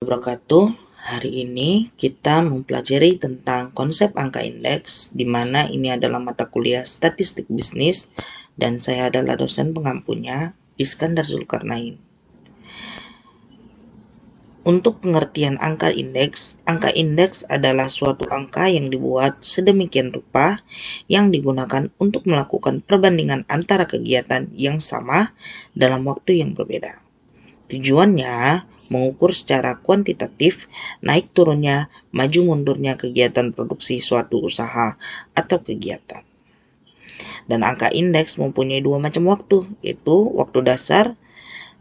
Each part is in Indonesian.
Wabarakatuh. Hari ini kita mempelajari tentang konsep angka indeks, di mana ini adalah mata kuliah statistik bisnis, dan saya adalah dosen pengampunya, Iskandar Zulkarnain. Untuk pengertian angka indeks adalah suatu angka yang dibuat sedemikian rupa yang digunakan untuk melakukan perbandingan antara kegiatan yang sama dalam waktu yang berbeda. Tujuannya mengukur secara kuantitatif naik turunnya, maju mundurnya kegiatan produksi suatu usaha atau kegiatan. Dan angka indeks mempunyai dua macam waktu, yaitu waktu dasar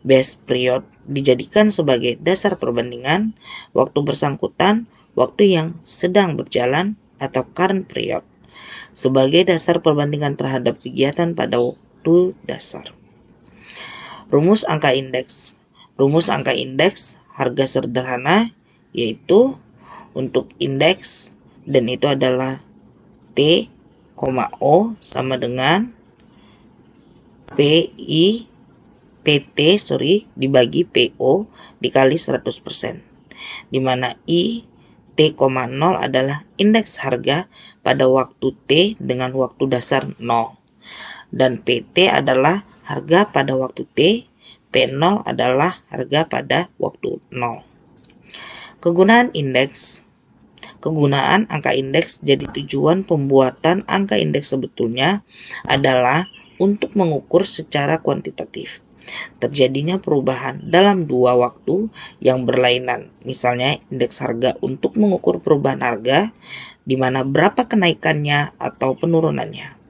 base period dijadikan sebagai dasar perbandingan, waktu bersangkutan, waktu yang sedang berjalan atau current period, sebagai dasar perbandingan terhadap kegiatan pada waktu dasar. Rumus angka indeks. Rumus angka indeks harga sederhana yaitu untuk indeks, dan itu adalah T, O sama dengan PT dibagi PO dikali 100%, di mana T,0 adalah indeks harga pada waktu T dengan waktu dasar 0, dan PT adalah harga pada waktu T, P0 adalah harga pada waktu 0. Kegunaan indeks. Kegunaan angka indeks. Jadi tujuan pembuatan angka indeks sebetulnya adalah untuk mengukur secara kuantitatif terjadinya perubahan dalam dua waktu yang berlainan. Misalnya indeks harga untuk mengukur perubahan harga, di mana berapa kenaikannya atau penurunannya.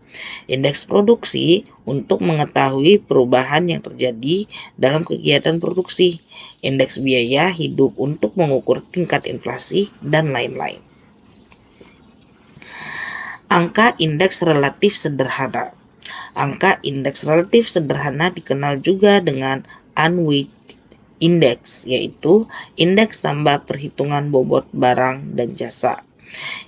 Indeks produksi untuk mengetahui perubahan yang terjadi dalam kegiatan produksi. Indeks biaya hidup untuk mengukur tingkat inflasi, dan lain-lain. Angka indeks relatif sederhana. Angka indeks relatif sederhana dikenal juga dengan unweighted index, yaitu indeks tambah perhitungan bobot barang dan jasa.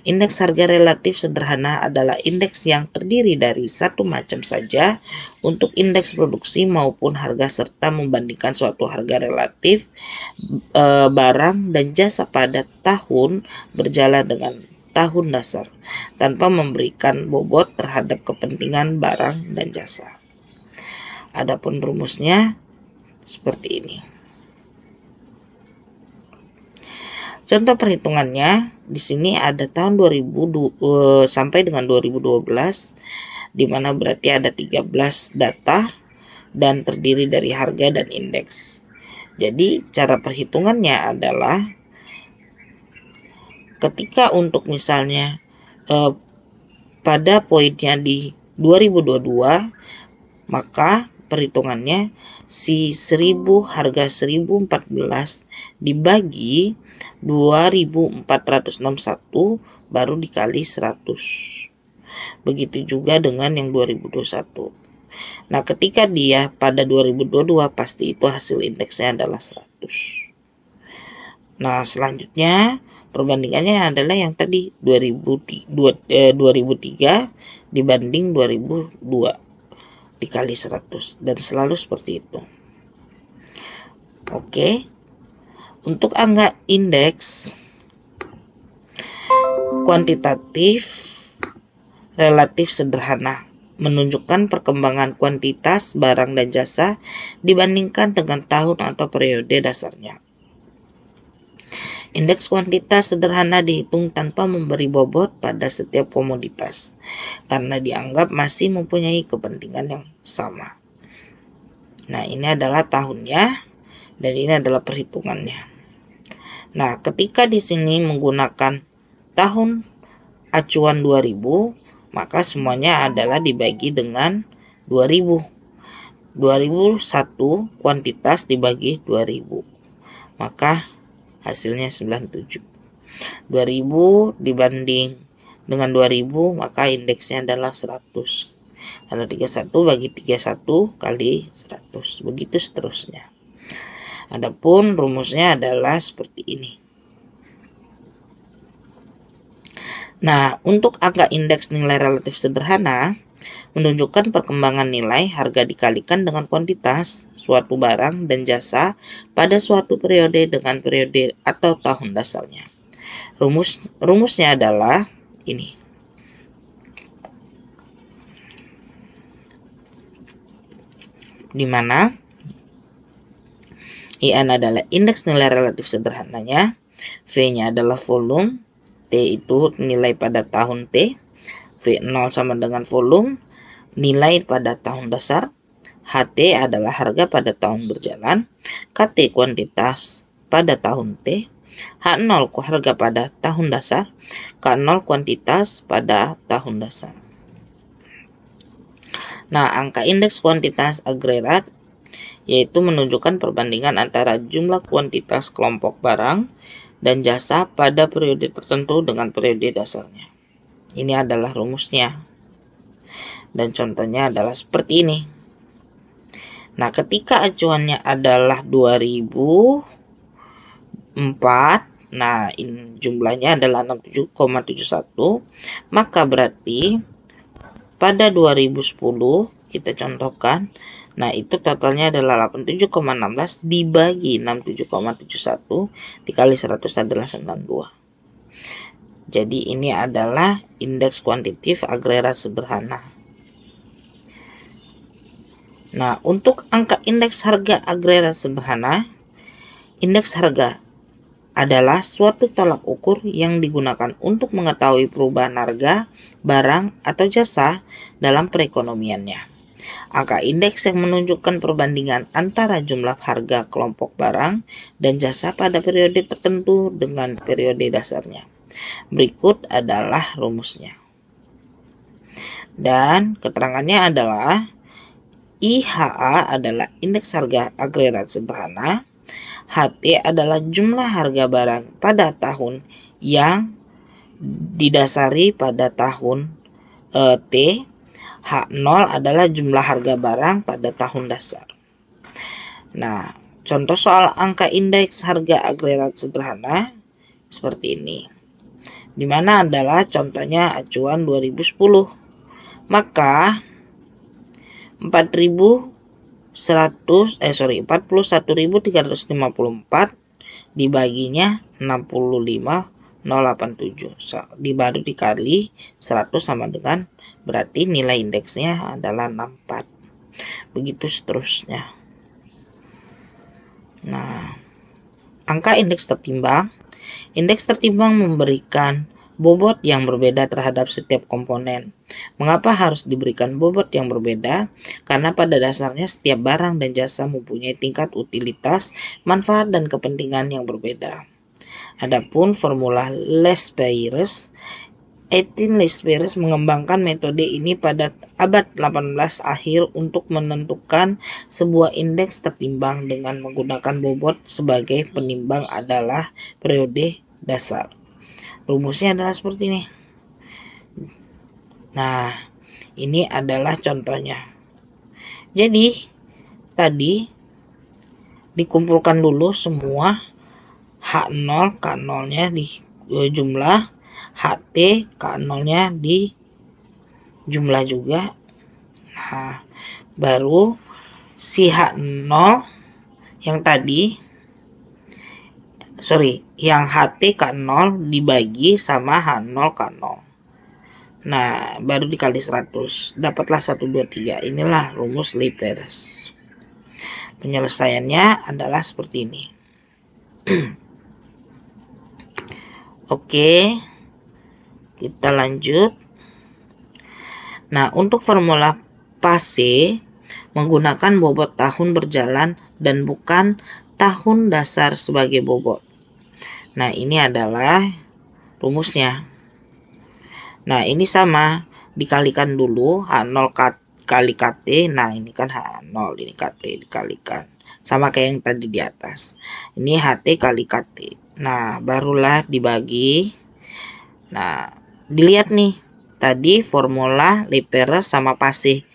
Indeks harga relatif sederhana adalah indeks yang terdiri dari satu macam saja untuk indeks produksi maupun harga, serta membandingkan suatu harga relatif barang dan jasa pada tahun berjalan dengan tahun dasar, tanpa memberikan bobot terhadap kepentingan barang dan jasa. Adapun rumusnya seperti ini. Contoh perhitungannya di sini ada tahun 2000 sampai dengan 2012, di mana berarti ada 13 data dan terdiri dari harga dan indeks. Jadi cara perhitungannya adalah ketika untuk misalnya pada poinnya di 2022, maka perhitungannya si 1000 harga 1014 dibagi 2461 baru dikali 100. Begitu juga dengan yang 2021. Nah, ketika dia pada 2022, pasti itu hasil indeksnya adalah 100. Nah, selanjutnya perbandingannya adalah yang tadi 2003 dibanding 2002 dikali 100, dan selalu seperti itu. Oke. Untuk angka indeks kuantitatif relatif sederhana menunjukkan perkembangan kuantitas barang dan jasa dibandingkan dengan tahun atau periode dasarnya. Indeks kuantitas sederhana dihitung tanpa memberi bobot pada setiap komoditas, karena dianggap masih mempunyai kepentingan yang sama. Nah, ini adalah tahunnya, dan ini adalah perhitungannya. Nah, ketika di sini menggunakan tahun acuan 2000, maka semuanya adalah dibagi dengan 2000. 2001 kuantitas dibagi 2000, maka hasilnya 97. 2000 dibanding dengan 2000, maka indeksnya adalah 100. Karena 31 bagi 31 kali 100, begitu seterusnya. Adapun rumusnya adalah seperti ini. Nah, untuk angka indeks nilai relatif sederhana, menunjukkan perkembangan nilai harga dikalikan dengan kuantitas suatu barang dan jasa pada suatu periode dengan periode atau tahun dasarnya. Rumusnya adalah ini. Di mana IN adalah indeks nilai relatif sederhananya, V-nya adalah volume, T itu nilai pada tahun T, V0 sama dengan volume, nilai pada tahun dasar, HT adalah harga pada tahun berjalan, KT kuantitas pada tahun T, H0 harga pada tahun dasar, K0 kuantitas pada tahun dasar. Nah, angka indeks kuantitas agregat yaitu menunjukkan perbandingan antara jumlah kuantitas kelompok barang dan jasa pada periode tertentu dengan periode dasarnya. Ini adalah rumusnya. Dan contohnya adalah seperti ini. Nah, ketika acuannya adalah 2004, nah jumlahnya adalah 67,71, maka berarti pada 2010 kita contohkan, nah itu totalnya adalah 87,16 dibagi 67,71 dikali 100 adalah 92. Jadi ini adalah indeks kuantitatif agregat sederhana. Nah, untuk angka indeks harga agregat sederhana, indeks harga adalah suatu tolak ukur yang digunakan untuk mengetahui perubahan harga barang atau jasa dalam perekonomiannya. Angka indeks yang menunjukkan perbandingan antara jumlah harga kelompok barang dan jasa pada periode tertentu dengan periode dasarnya. Berikut adalah rumusnya. Dan keterangannya adalah IHA adalah indeks harga agregat sederhana. HT adalah jumlah harga barang pada tahun yang didasari pada tahun T. H0 adalah jumlah harga barang pada tahun dasar. Nah, contoh soal angka indeks harga agregat sederhana seperti ini. Di mana adalah contohnya acuan 2010. Maka 41.354 dibaginya 65.087 baru dikali 100 sama dengan berarti nilai indeksnya adalah 64. Begitu seterusnya. Nah, angka indeks tertimbang. Indeks tertimbang memberikan bobot yang berbeda terhadap setiap komponen. Mengapa harus diberikan bobot yang berbeda? Karena pada dasarnya setiap barang dan jasa mempunyai tingkat utilitas, manfaat, dan kepentingan yang berbeda. Adapun formula Lespeyres, Etienne Lespeyres mengembangkan metode ini pada abad 18 akhir untuk menentukan sebuah indeks tertimbang dengan menggunakan bobot sebagai penimbang adalah periode dasar. Rumusnya adalah seperti ini. Nah, ini adalah contohnya. Jadi, tadi dikumpulkan dulu semua H0, K0-nya di jumlah, HT, K0-nya di jumlah juga. Nah, baru si H0 yang tadi yang HT K0 dibagi sama H0 K0. Nah, baru dikali 100. Dapatlah 1, 2, 3. Inilah rumus Lespeyres. Penyelesaiannya adalah seperti ini. Oke, kita lanjut. Nah, untuk formula PASE menggunakan bobot tahun berjalan dan bukan tahun dasar sebagai bobot. Nah, ini adalah rumusnya. Nah, ini sama, dikalikan dulu H0 kali KT. Nah, ini kan H0, ini KT dikalikan. Sama kayak yang tadi di atas. Ini HT kali KT. Nah, barulah dibagi. Nah, dilihat nih. Tadi formula Lespeyres sama PASE.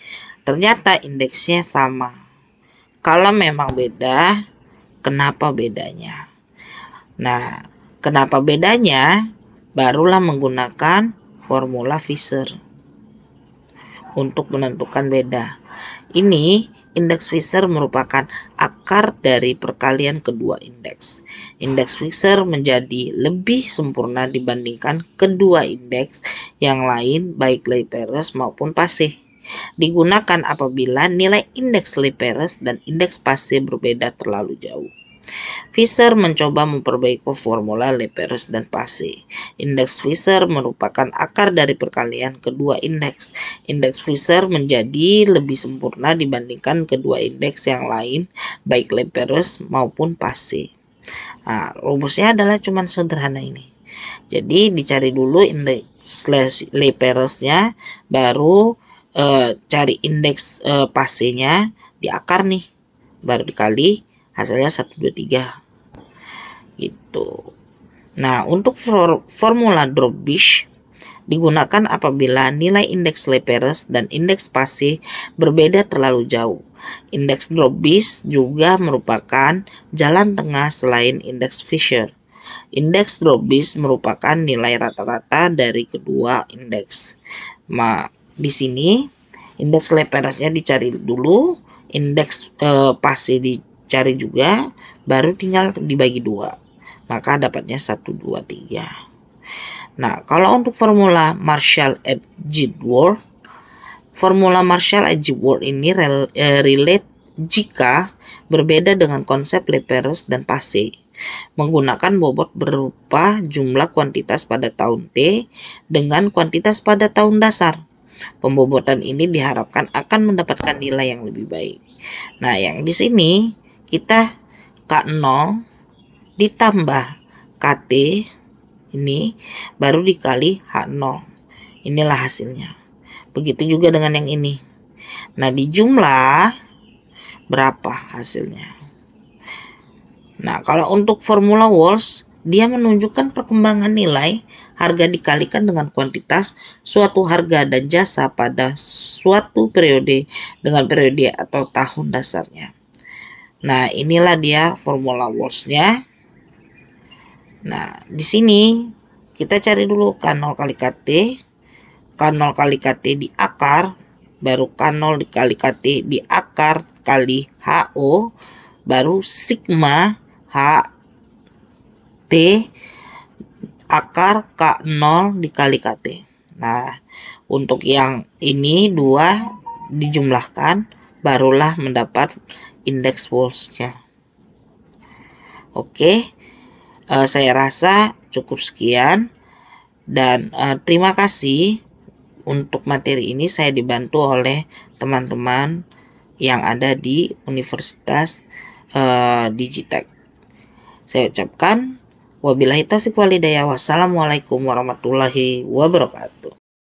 Ternyata indeksnya sama. Kalau memang beda, kenapa bedanya? Nah, kenapa bedanya? Barulah menggunakan formula Fisher. untuk menentukan beda. Ini indeks Fisher merupakan akar dari perkalian kedua indeks. Indeks Fisher menjadi lebih sempurna dibandingkan kedua indeks yang lain baik Ley-Perez maupun Passé. Digunakan apabila nilai indeks Ley-Perez dan indeks Passé berbeda terlalu jauh. Fisher mencoba memperbaiki formula Ley-Perez dan Passé. Indeks Fisher merupakan akar dari perkalian kedua indeks. Indeks Fisher menjadi lebih sempurna dibandingkan kedua indeks yang lain, baik Ley-Perez maupun Passé. Nah, rumusnya adalah cuman sederhana ini. Jadi dicari dulu indeks Ley-Perez-nya, baru cari indeks Passé-nya di akar nih, baru dikali hasilnya 1, 2, 3 gitu. Nah, untuk formula Dробиш digunakan apabila nilai indeks Ley-Perez dan indeks Passé berbeda terlalu jauh. Indeks Dробиш juga merupakan jalan tengah selain indeks Fisher. Indeks Dробиш merupakan nilai rata-rata dari kedua indeks. Di sini indeks Ley-Perez-nya dicari dulu, indeks Passé dicari juga, baru tinggal dibagi 2. Maka dapatnya 1, 2, 3. Nah, kalau untuk formula Marshall-Edgeworth, formula Marshall-Edgeworth ini relate jika berbeda dengan konsep Ley-Perez dan Passé, menggunakan bobot berupa jumlah kuantitas pada tahun T dengan kuantitas pada tahun dasar. Pembobotan ini diharapkan akan mendapatkan nilai yang lebih baik. Nah, yang di sini kita K0 ditambah KT ini baru dikali H0. Inilah hasilnya. Begitu juga dengan yang ini. Nah, dijumlah berapa hasilnya? Nah, kalau untuk formula Walsh, dia menunjukkan perkembangan nilai harga dikalikan dengan kuantitas suatu harga dan jasa pada suatu periode dengan periode atau tahun dasarnya. Nah, inilah dia formula Walsh-nya. Nah, di sini kita cari dulu K0 kali KT. K0 kali KT di akar, baru K0 dikali KT di akar kali HO, baru sigma HT akar K0 dikali KT. Nah, untuk yang ini 2 dijumlahkan, barulah mendapat indeks Walsh-nya. Oke. Saya rasa cukup sekian, dan terima kasih. Untuk materi ini saya dibantu oleh teman-teman yang ada di Universitas Digitek. Saya ucapkan wabillahi taufiq walhidayah. Wassalamualaikum warahmatullahi wabarakatuh.